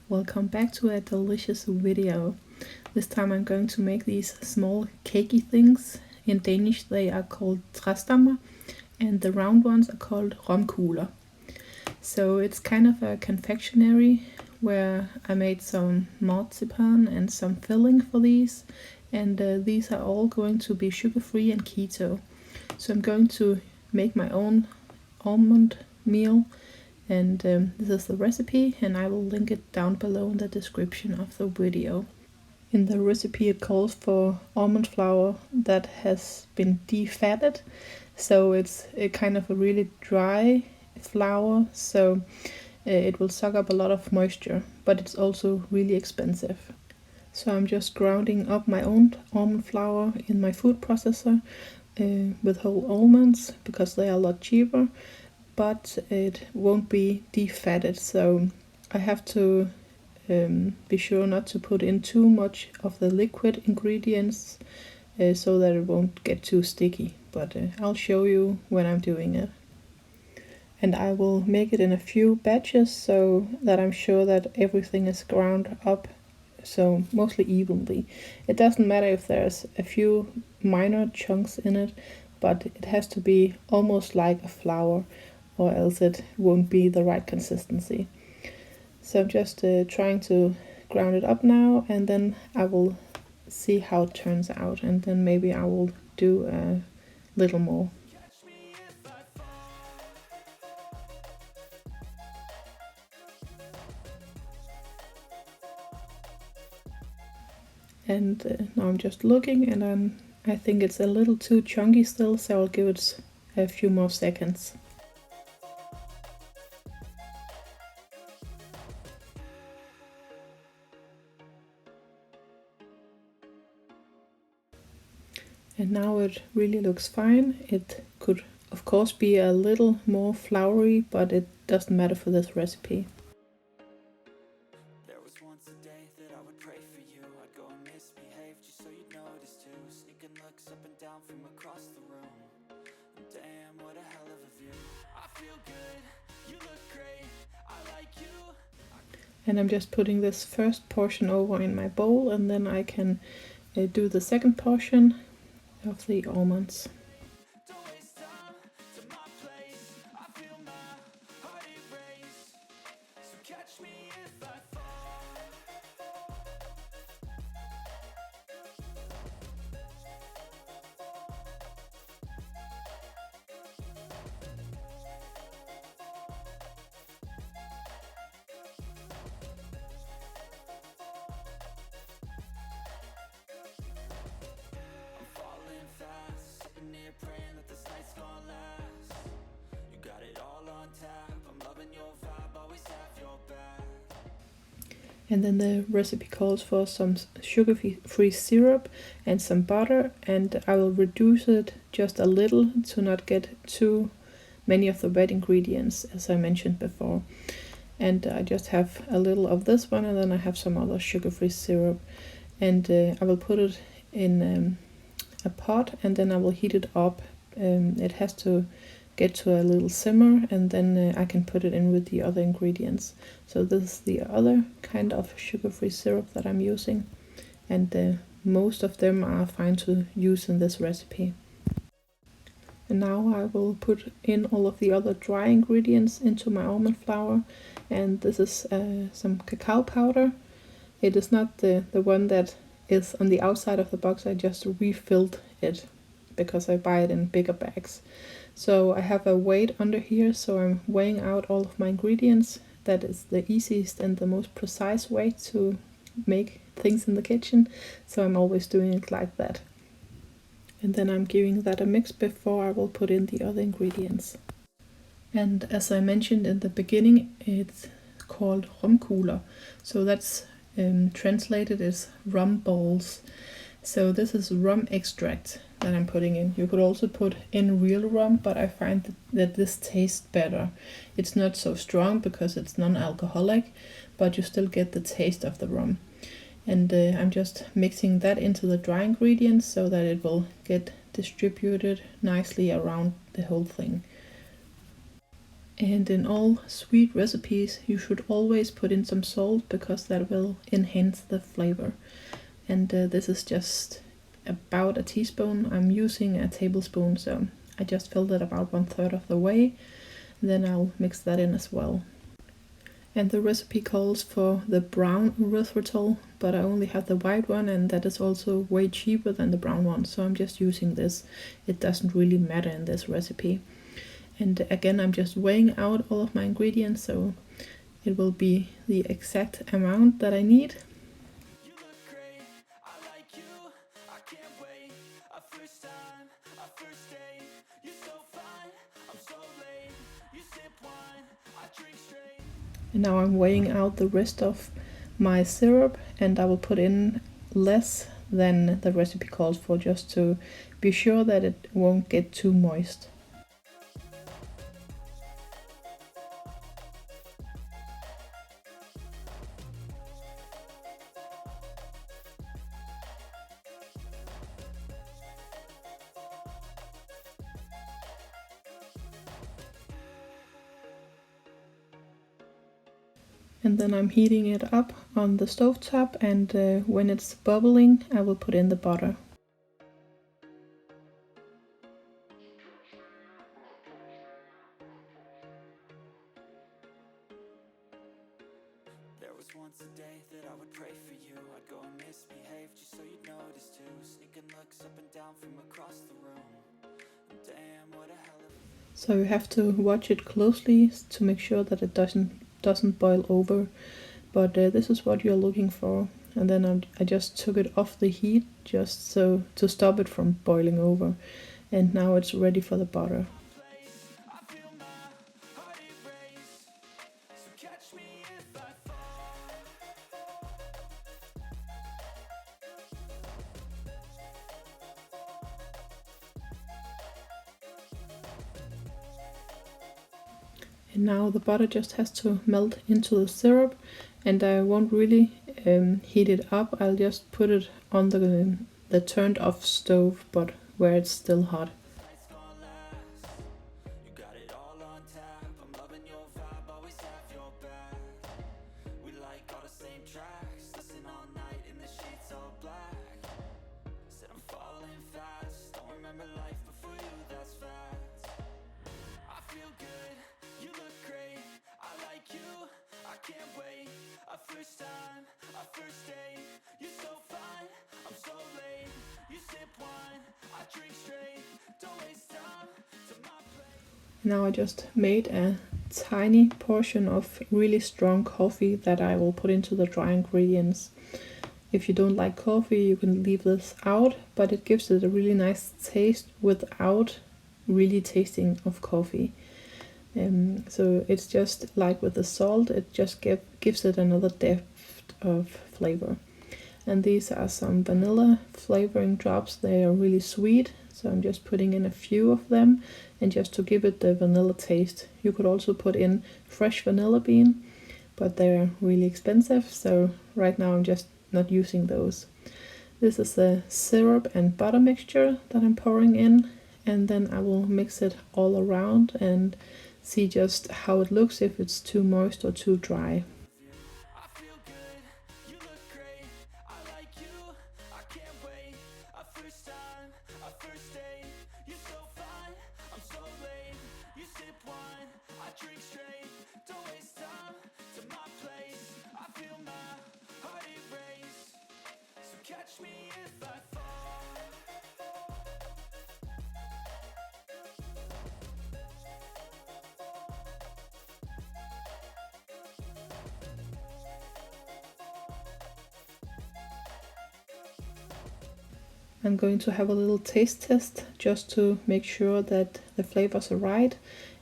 Welcome back to a delicious video. This time I'm going to make these small cakey things. In Danish they are called træstammer and the round ones are called rumkugler. So it's kind of a confectionery where I made some marzipan and some filling for these, and these are all going to be sugar-free and keto. So I'm going to make my own almond meal, and this is the recipe, and I will link it down below in the description of the video. In the recipe it calls for almond flour that has been defatted, so it's a kind of a really dry flour, so it will suck up a lot of moisture, but it's also really expensive. So I'm just grounding up my own almond flour in my food processor with whole almonds because they are a lot cheaper, but it won't be defatted, so I have to be sure not to put in too much of the liquid ingredients so that it won't get too sticky, but I'll show you when I'm doing it. And I will make it in a few batches so that I'm sure that everything is ground up, so mostly evenly. It doesn't matter if there's a few minor chunks in it, but it has to be almost like a flour, or else it won't be the right consistency. So I'm just trying to ground it up now, and then I will see how it turns out, and then maybe I will do a little more. And now I'm just looking, and I think it's a little too chunky still, so I'll give it a few more seconds. And now it really looks fine. It could of course be a little more floury, but it doesn't matter for this recipe. There was once a day that I would pray for you. I'd go and misbehave just so you'd notice too. Sneaking looks up and down from across the room. Damn, what a hell of a view. I feel good, you look great, I like you. And I'm just putting this first portion over in my bowl, and then I can do the second portion of the almonds. And then the recipe calls for some sugar-free syrup and some butter, and I will reduce it just a little to not get too many of the red ingredients, as I mentioned before. And I just have a little of this one, and then I have some other sugar-free syrup, and I will put it in a pot, and then I will heat it up. It has to get to a little simmer, and then I can put it in with the other ingredients. So this is the other kind of sugar-free syrup that I'm using, and most of them are fine to use in this recipe. And now I will put in all of the other dry ingredients into my almond flour, and this is some cacao powder. It is not the one that is on the outside of the box. I just refilled it because I buy it in bigger bags. So I have a weight under here, so I'm weighing out all of my ingredients. That is the easiest and the most precise way to make things in the kitchen, so I'm always doing it like that. And then I'm giving that a mix before I will put in the other ingredients. And as I mentioned in the beginning, it's called rumkugler, so that's translated as rumballs. So this is rum extract that I'm putting in. You could also put in real rum, but I find that this tastes better. It's not so strong because it's non-alcoholic, but you still get the taste of the rum. And I'm just mixing that into the dry ingredients so that it will get distributed nicely around the whole thing. And in all sweet recipes you should always put in some salt, because that will enhance the flavor. And this is just about a teaspoon. I'm using a tablespoon, so I just filled it about 1/3 of the way. Then I'll mix that in as well. And the recipe calls for the brown erythritol, but I only have the white one, and that is also way cheaper than the brown one, so I'm just using this. It doesn't really matter in this recipe. And again, I'm just weighing out all of my ingredients, so it will be the exact amount that I need. And now I'm weighing out the rest of my syrup, and I will put in less than the recipe calls for, just to be sure that it won't get too moist. And then I'm heating it up on the stovetop, and when it's bubbling, I will put in the butter. There was once a day that I would pray for you. I'd go and misbehave just so you'd notice too. Sneaking looks up and down from across the room. Damn, what a hell of a... So you have to watch it closely to make sure that it doesn't boil over. But this is what you're looking for. And then I just took it off the heat, just so to stop it from boiling over. And now it's ready for the butter. And now the butter just has to melt into the syrup, and I won't really heat it up. I'll just put it on the turned off stove, but where it's still hot. Now I just made a tiny portion of really strong coffee that I will put into the dry ingredients. If you don't like coffee, you can leave this out, but it gives it a really nice taste without really tasting of coffee. So it's just like with the salt, it just gives it another depth of flavor. And these are some vanilla flavoring drops. They are really sweet, so I'm just putting in a few of them, and just to give it the vanilla taste. You could also put in fresh vanilla bean, but they're really expensive, so right now I'm just not using those. This is the syrup and butter mixture that I'm pouring in, and then I will mix it all around and see just how it looks, if it's too moist or too dry. I'm going to have a little taste test just to make sure that the flavors are right,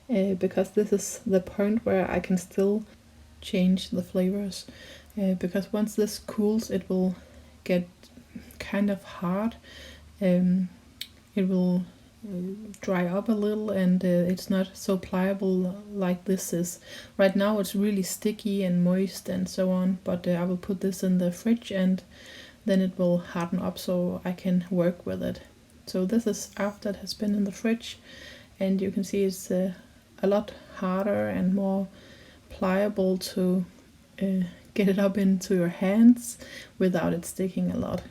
because this is the point where I can still change the flavors, because once this cools it will get kind of hard. It will dry up a little, and it's not so pliable like this is. Right now it's really sticky and moist and so on, but I will put this in the fridge and then it will harden up so I can work with it. So this is after it has been in the fridge, and you can see it's a lot harder and more pliable to get it up into your hands without it sticking a lot.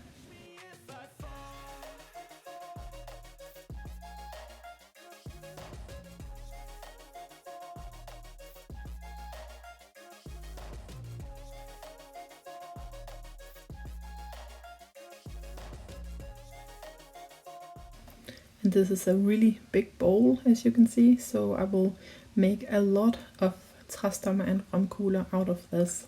And this is a really big bowl, as you can see, so I will make a lot of trastammer and rumkuler out of this.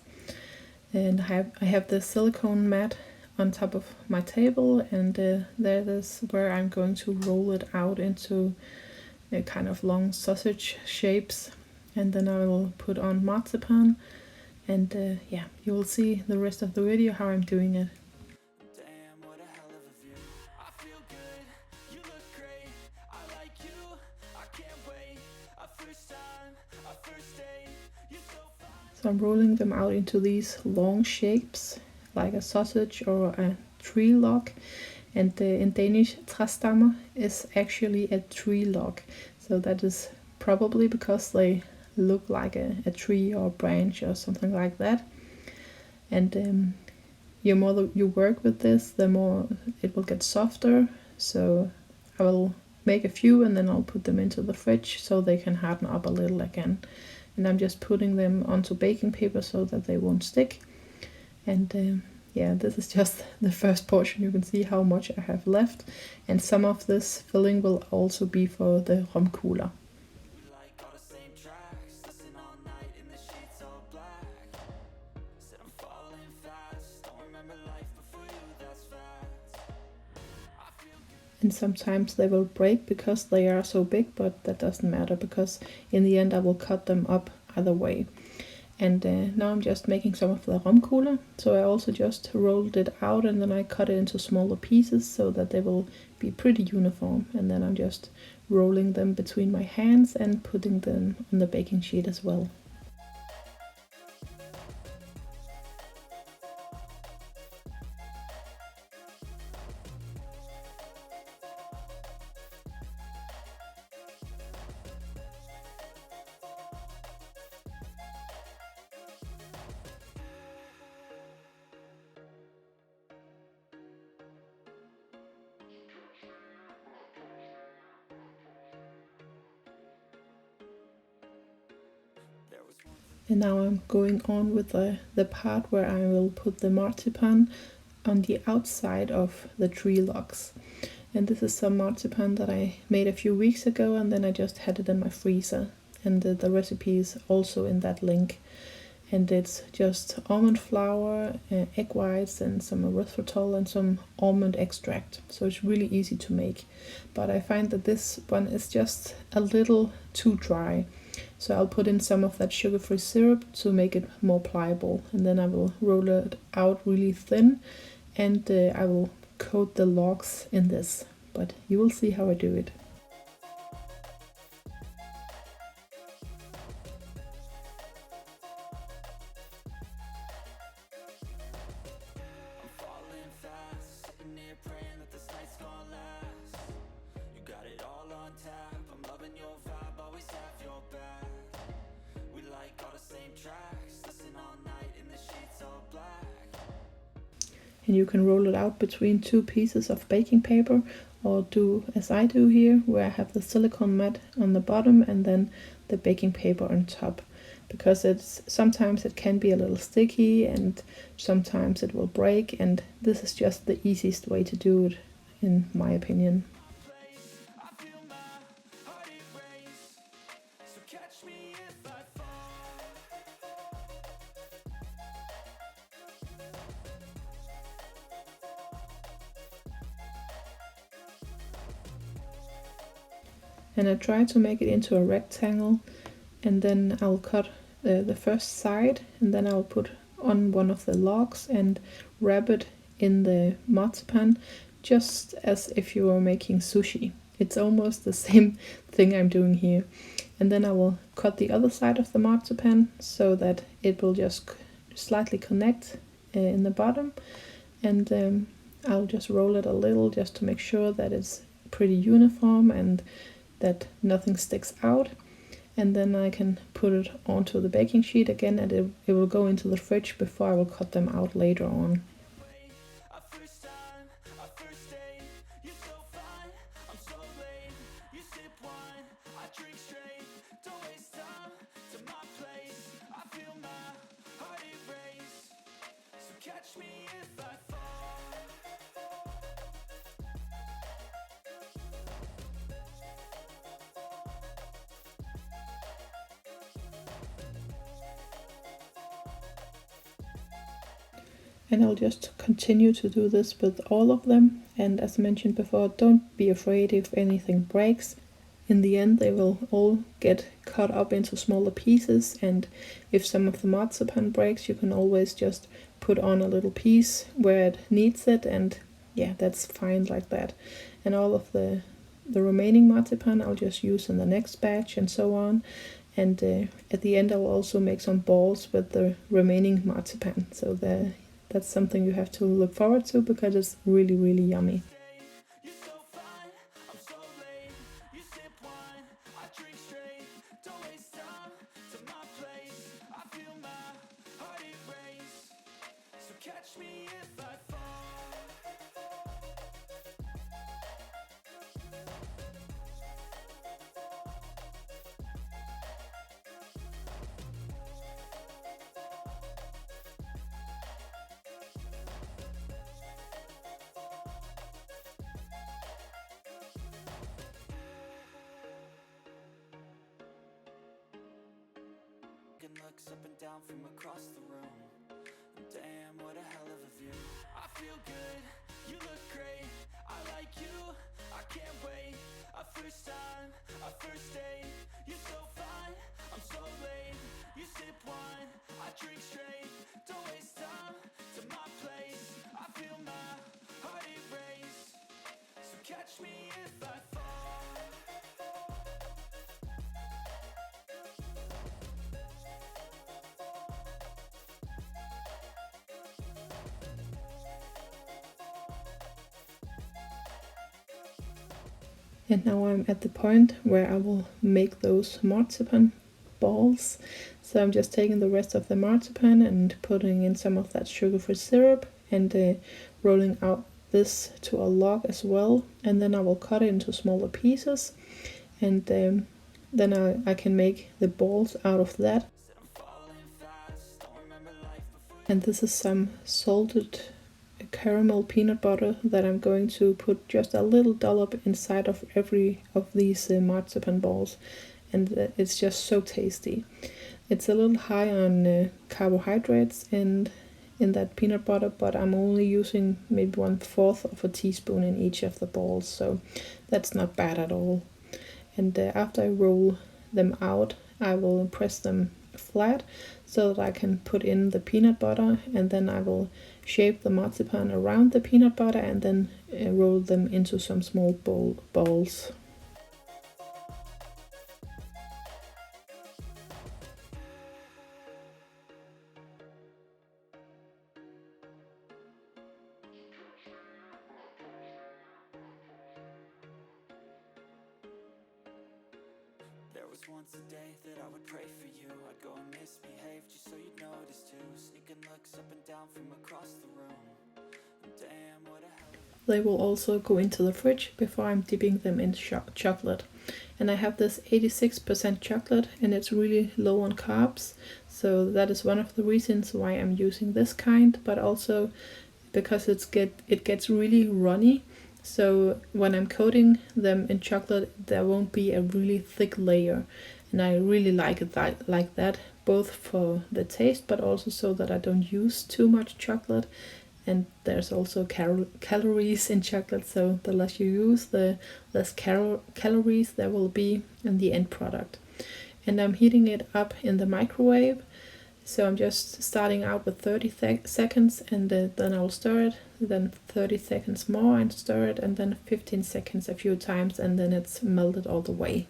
And I have the silicone mat on top of my table, and that is where I'm going to roll it out into a kind of long sausage shapes, and then I will put on marzipan, and yeah, you will see the rest of the video how I'm doing it. So I'm rolling them out into these long shapes, like a sausage or a treelog. And in Danish, trastammer is actually a treelog. So that is probably because they look like a tree or a branch or something like that. And the more you work with this, the more it will get softer. So I will make a few and then I'll put them into the fridge so they can harden up a little again. And I'm just putting them onto baking paper so that they won't stick. And yeah, this is just the first portion. You can see how much I have left. And some of this filling will also be for the rumkuler. And sometimes they will break because they are so big, but that doesn't matter because in the end I will cut them up either way. And now I'm just making some of the rumkuler. So I also just rolled it out and then I cut it into smaller pieces so that they will be pretty uniform. And then I'm just rolling them between my hands and putting them on the baking sheet as well. And now I'm going on with the part where I will put the marzipan on the outside of the Treelogs. And this is some marzipan that I made a few weeks ago, and then I just had it in my freezer. And the recipe is also in that link. And it's just almond flour, egg whites, and some erythritol and some almond extract. So it's really easy to make. But I find that this one is just a little too dry. So I'll put in some of that sugar-free syrup to make it more pliable. And then I will roll it out really thin, and I will coat the logs in this. But you will see how I do it. And you can roll it out between two pieces of baking paper, or do as I do here, where I have the silicone mat on the bottom and then the baking paper on top, because sometimes it can be a little sticky and sometimes it will break, and this is just the easiest way to do it in my opinion. And I try to make it into a rectangle, and then I'll cut the first side, and then I'll put on one of the logs and wrap it in the marzipan, just as if you were making sushi. It's almost the same thing I'm doing here. And then I will cut the other side of the marzipan so that it will just slightly connect in the bottom, and I'll just roll it a little just to make sure that it's pretty uniform and that nothing sticks out. and then I can put it onto the baking sheet again, and it will go into the fridge before I will cut them out later on. And I'll just continue to do this with all of them. And as mentioned before, don't be afraid if anything breaks. In the end, they will all get cut up into smaller pieces. And if some of the marzipan breaks, you can always just put on a little piece where it needs it. And yeah, that's fine like that. And all of the remaining marzipan I'll just use in the next batch and so on. And at the end, I'll also make some balls with the remaining marzipan. So that's something you have to look forward to because it's really, really yummy. Looks up and down from across the room. Damn, what a hell of a view. I feel good, you look great. I like you, I can't wait. A first time, a first date. You're so fine, I'm so late. You sip wine, I drink straight. Don't waste time to my place. I feel my heart erase. So catch me if I fall. And now I'm at the point where I will make those marzipan balls. So I'm just taking the rest of the marzipan and putting in some of that sugar-free syrup and rolling out this to a log as well. And then I will cut it into smaller pieces, and then I can make the balls out of that. And this is some salted caramel peanut butter that I'm going to put just a little dollop inside of every of these marzipan balls, and it's just so tasty. It's a little high on carbohydrates and in that peanut butter, but I'm only using maybe 1/4 of a teaspoon in each of the balls, so that's not bad at all. And after I roll them out, I will press them flat so that I can put in the peanut butter, and then I will shape the marzipan around the peanut butter and then roll them into some small balls. There was once a day that I would pray for you. I'd go and misbehave just so you'd notice too. Sneaking looks up and down from across the room. Damn, what a hell. They will also go into the fridge before I'm dipping them in chocolate. And I have this 86% chocolate, and it's really low on carbs. So that is one of the reasons why I'm using this kind, but also because it gets really runny. So when I'm coating them in chocolate, there won't be a really thick layer. And I really like it like that, both for the taste, but also so that I don't use too much chocolate. And there's also calories in chocolate, so the less you use, the less calories there will be in the end product. And I'm heating it up in the microwave. So I'm just starting out with 30 seconds, and then I'll stir it, then 30 seconds more and stir it, and then 15 seconds a few times, and then it's melted all the way.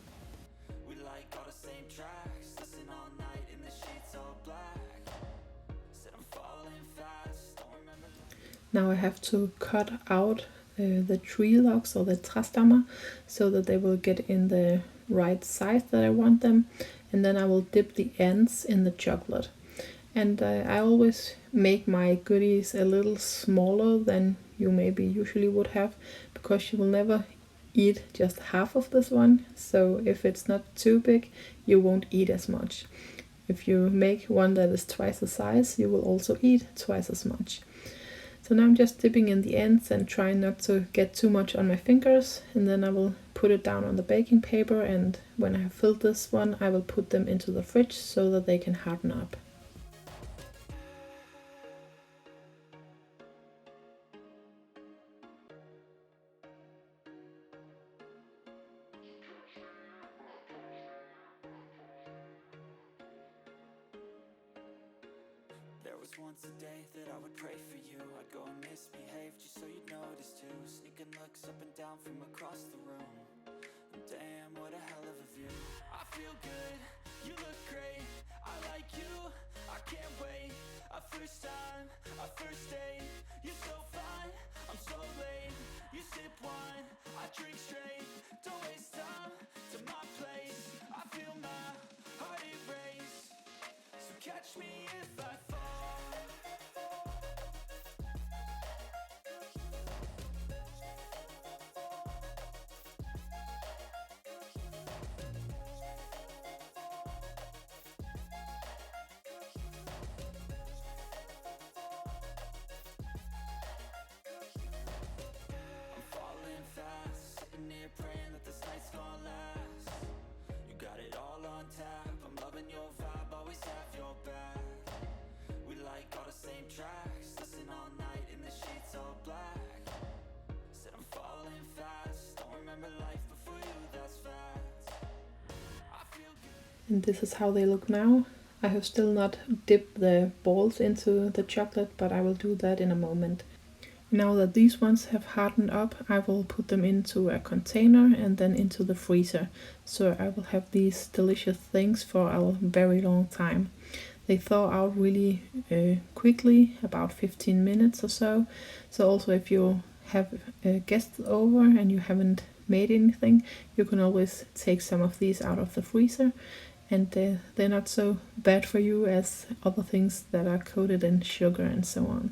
Now I have to cut out the Treelogs or the Treelogs so that they will get in the right size that I want them. and then I will dip the ends in the chocolate. And I always make my goodies a little smaller than you maybe usually would have, because you will never eat just half of this one. So if it's not too big, you won't eat as much. If you make one that is twice the size, you will also eat twice as much. So now I'm just dipping in the ends and trying not to get too much on my fingers, and then I will put it down on the baking paper, and when I have filled this one, I will put them into the fridge so that they can harden up. There was once a day that I would pray for you. I'd go and misbehave just so you'd notice too. Sneaking looks up and down from across the room. And damn, what a hell of a view. I feel good, you look great. I like you, I can't wait. A first time, a first date. You're so fine, I'm so late. You sip wine, I drink straight. Don't waste time to my place. I feel my heart erase. So catch me if I fall. I'm falling fast, sitting here praying that this night's gonna last. You got it all on tap, I'm loving your vibe, always have your back. We like all the same tracks, listen all night in the sheets all black. Said I'm falling fast, don't remember life before you, that's facts. I feel good. And this is how they look now. I have still not dipped the balls into the chocolate, but I will do that in a moment. Now that these ones have hardened up, I will put them into a container and then into the freezer. So I will have these delicious things for a very long time. They thaw out really quickly, about 15 minutes or so. So also if you have guests over and you haven't made anything, you can always take some of these out of the freezer, and they're not so bad for you as other things that are coated in sugar and so on.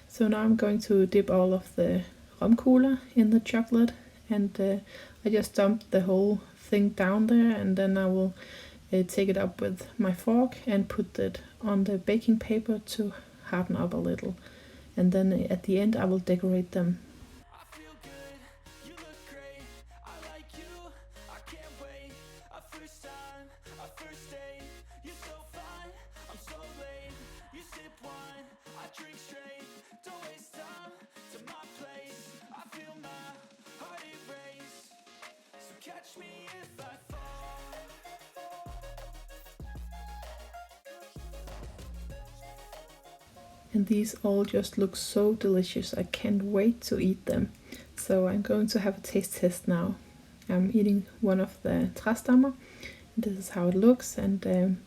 So now I'm going to dip all of the rumcola in the chocolate, and I just dumped the whole thing down there, and then I will take it up with my fork and put it on the baking paper to harden up a little. And then at the end I will decorate them. I feel good, you look great. I like you, I can't wait. A first time, a first date. You're so fine, I'm so late. You sip wine, I drink straight. Don't waste time to my place. I feel my heart erase. So catch me if I fall. And these all just look so delicious. I can't wait to eat them. So I'm going to have a taste test now. I'm eating one of the Treelogs. This is how it looks, and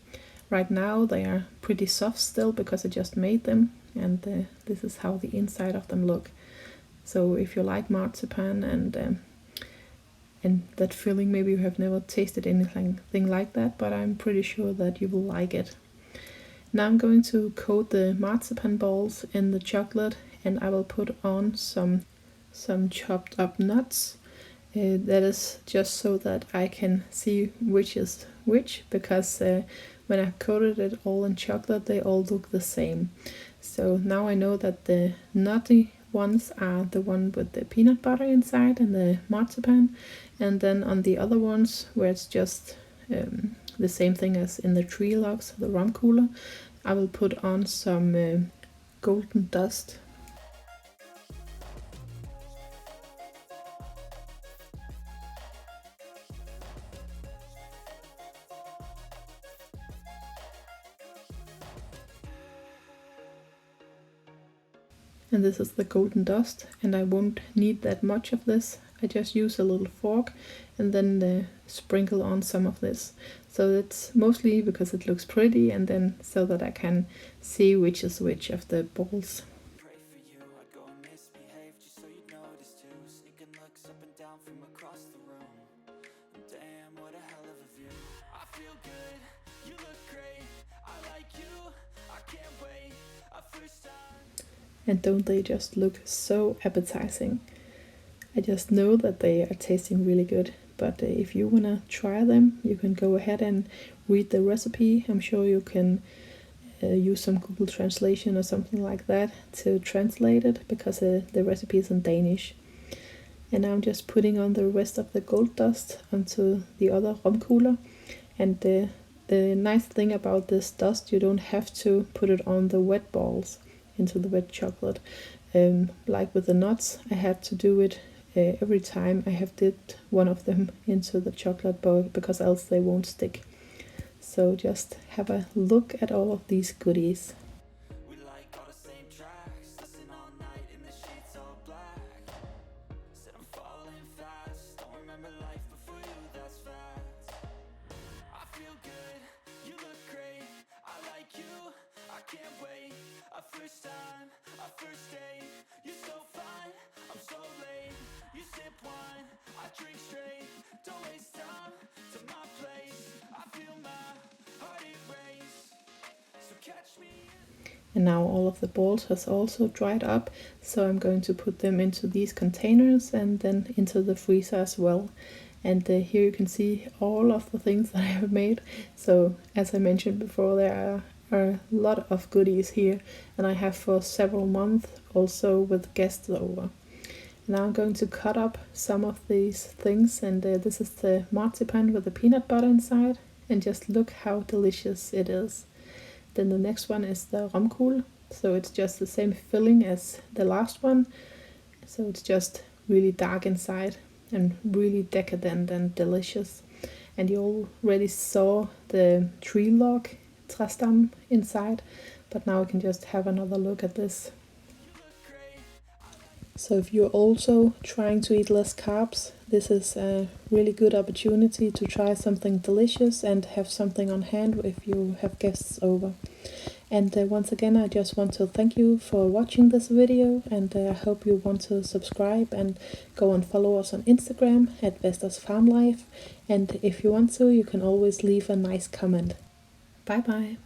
right now they are pretty soft still because I just made them, and this is how the inside of them look. So if you like marzipan and that feeling, maybe you have never tasted anything like that, but I'm pretty sure that you will like it. Now I'm going to coat the marzipan balls in the chocolate, and I will put on some chopped up nuts. That is just so that I can see which is which, because when I coated it all in chocolate, they all look the same. So now I know that the nutty ones are the one with the peanut butter inside and the marzipan, and then on the other ones where it's just the same thing as in the Treelogs, the rum cooler, I will put on some golden dust. And this is the golden dust, and I won't need that much of this. I just use a little fork and then sprinkle on some of this. So it's mostly because it looks pretty, and then so that I can see which is which of the balls. Pray for you, I'd go and misbehave just so you'd notice too. Sneaking looks up and down from across the room. And damn, what a hell of a view. I feel good, you look great, I like you, I can't wait, a first time. And don't they just look so appetizing? I just know that they are tasting really good, but if you wanna try them, you can go ahead and read the recipe. I'm sure you can use some Google Translation or something like that to translate it, because the recipe is in Danish. And now I'm just putting on the rest of the gold dust onto the other rumcooler. And the nice thing about this dust, you don't have to put it on the wet balls into the wet chocolate. Like with the nuts, I had to do it every time I have dipped one of them into the chocolate bowl, because else they won't stick. So just have a look at all of these goodies. We like all the same tracks, listen all night in the sheets all black. Said I'm falling fast, don't remember life before you, that's facts. I feel good, you look great, I like you, I can't wait. A first time, a first date, you're so fine, I'm so late. You sip wine, I drink straight, don't waste time to my place. I feel my heart erase, so catch me. And now all of the balls has also dried up, so I'm going to put them into these containers and then into the freezer as well. And here you can see all of the things that I have made. So as I mentioned before, there are a lot of goodies here, and I have for several months, also with guests over. Now I'm going to cut up some of these things, and this is the marzipan with the peanut butter inside, and just look how delicious it is. Then the next one is the rumkool, so it's just the same filling as the last one, so it's just really dark inside and really decadent and delicious. And you already saw the Treelog trastam inside, but now we can just have another look at this. So if you're also trying to eat less carbs, this is a really good opportunity to try something delicious and have something on hand if you have guests over. And once again, I just want to thank you for watching this video, and I hope you want to subscribe and go and follow us on Instagram at Vestas Farm Life. And if you want to, you can always leave a nice comment. Bye bye.